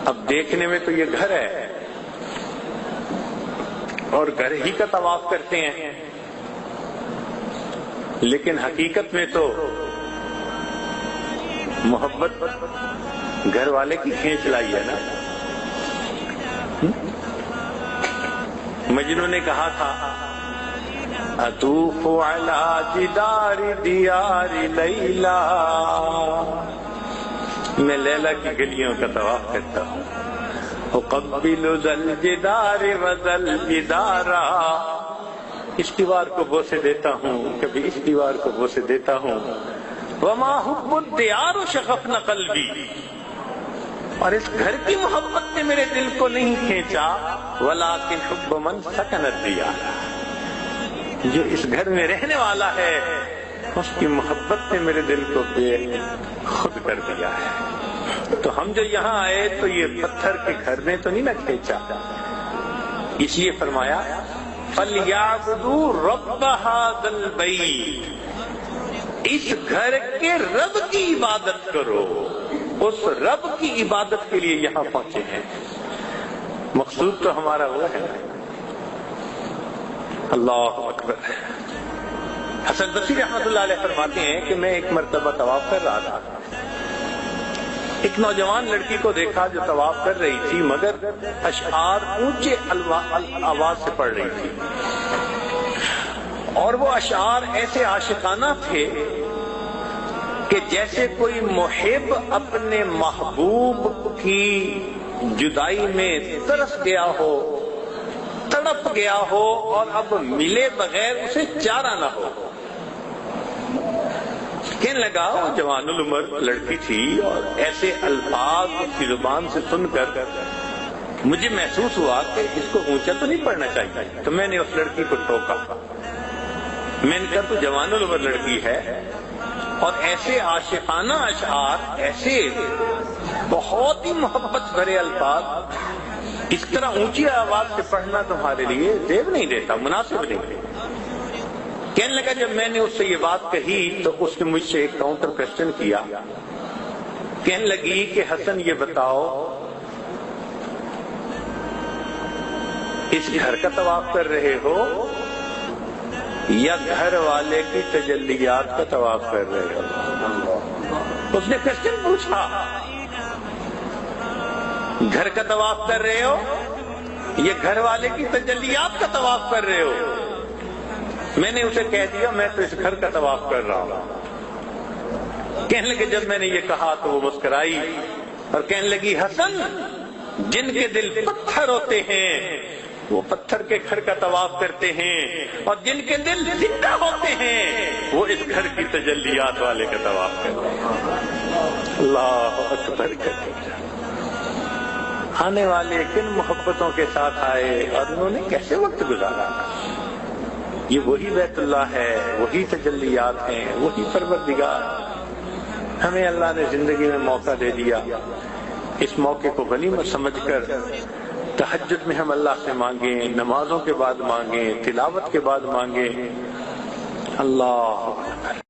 اب دیکھنے میں تو یہ گھر ہے اور گھر ہی کا طواف کرتے ہیں، لیکن حقیقت میں تو محبت گھر والے کی کھینچ لائی ہے نا۔ مجنوں نے کہا تھا اطوف علی جدار دیار لیلا، میں لیلا کی گلیوں کا طواف کرتا ہوں، اقبل ذا الجدار وذا الجدارا، اس دیوار کو بوسے دیتا ہوں، کبھی اس دیوار کو بوسے دیتا ہوں، وما حب الدیار شغفن قلبی، اور اس گھر کی محبت نے میرے دل کو نہیں کھینچا، ولکن حب من سکن الدیار، جو اس گھر میں رہنے والا ہے اس کی محبت نے میرے دل کو بے خود کر دیا ہے۔ تو ہم جو یہاں آئے تو یہ پتھر کے گھر نے تو نہیں نہ کھینچا، اس لیے فرمایا فَلْيَعْبُدُوا رَبَّ هَذَا الْبَيْتِ، اس گھر کے رب کی عبادت کرو، اس رب کی عبادت کے لیے یہاں پہنچے ہیں۔ مقصود تو ہمارا وہ ہے۔ اللہ اکبر۔ حسن بصری رحمۃ اللہ علیہ فرماتے ہیں کہ میں ایک مرتبہ طواف کر رہا تھا، ایک نوجوان لڑکی کو دیکھا جو طواف کر رہی تھی مگر اشعار اونچے آواز سے پڑھ رہی تھی، اور وہ اشعار ایسے عاشقانہ تھے کہ جیسے کوئی محب اپنے محبوب کی جدائی میں ترس گیا ہو، تڑپ گیا ہو اور اب ملے بغیر اسے چارہ نہ ہو۔ کہنے لگا، وہ جوان العمر لڑکی تھی اور ایسے الفاظ اس کی زبان سے سن کر مجھے محسوس ہوا کہ اس کو اونچا تو نہیں پڑھنا چاہیے، تو میں نے اس لڑکی کو ٹوکا، میں نے کہا تو جوان العمر لڑکی ہے اور ایسے عاشقانہ اشعار، ایسے بہت ہی محبت بھرے الفاظ اس طرح اونچی آواز سے پڑھنا تمہارے لیے زیب نہیں دیتا، مناسب نہیں۔ کہنے لگا جب میں نے اس سے یہ بات کہی تو اس نے مجھ سے ایک کاؤنٹر کوسچن کیا، کہنے لگی کہ حسن یہ بتاؤ اس گھر کا طواف کر رہے ہو یا گھر والے کی تجلیات کا طواف کر رہے ہو؟ اس نے کوسچن پوچھا، گھر کا طواف کر رہے ہو یا گھر والے کی تجلیات کا طواف کر رہے ہو؟ میں نے اسے کہہ دیا میں تو اس گھر کا طواف کر رہا ہوں۔ کہنے لگے جب میں نے یہ کہا تو وہ مسکرائی اور کہنے لگی حسن، جن کے دل پتھر ہوتے ہیں وہ پتھر کے گھر کا طواف کرتے ہیں، اور جن کے دل زندہ ہوتے ہیں وہ اس گھر کی تجلیات والے کا طواف کرتے ہیں۔ اللہ اکبر۔ آنے والے کن محبتوں کے ساتھ آئے اور انہوں نے کیسے وقت گزارا۔ یہ وہی بیت اللہ ہے، وہی تجلیات ہیں، وہی پروردگار۔ ہمیں اللہ نے زندگی میں موقع دے دیا، اس موقع کو غنیمت سمجھ کر تہجد میں ہم اللہ سے مانگیں، نمازوں کے بعد مانگیں، تلاوت کے بعد مانگیں۔ اللہ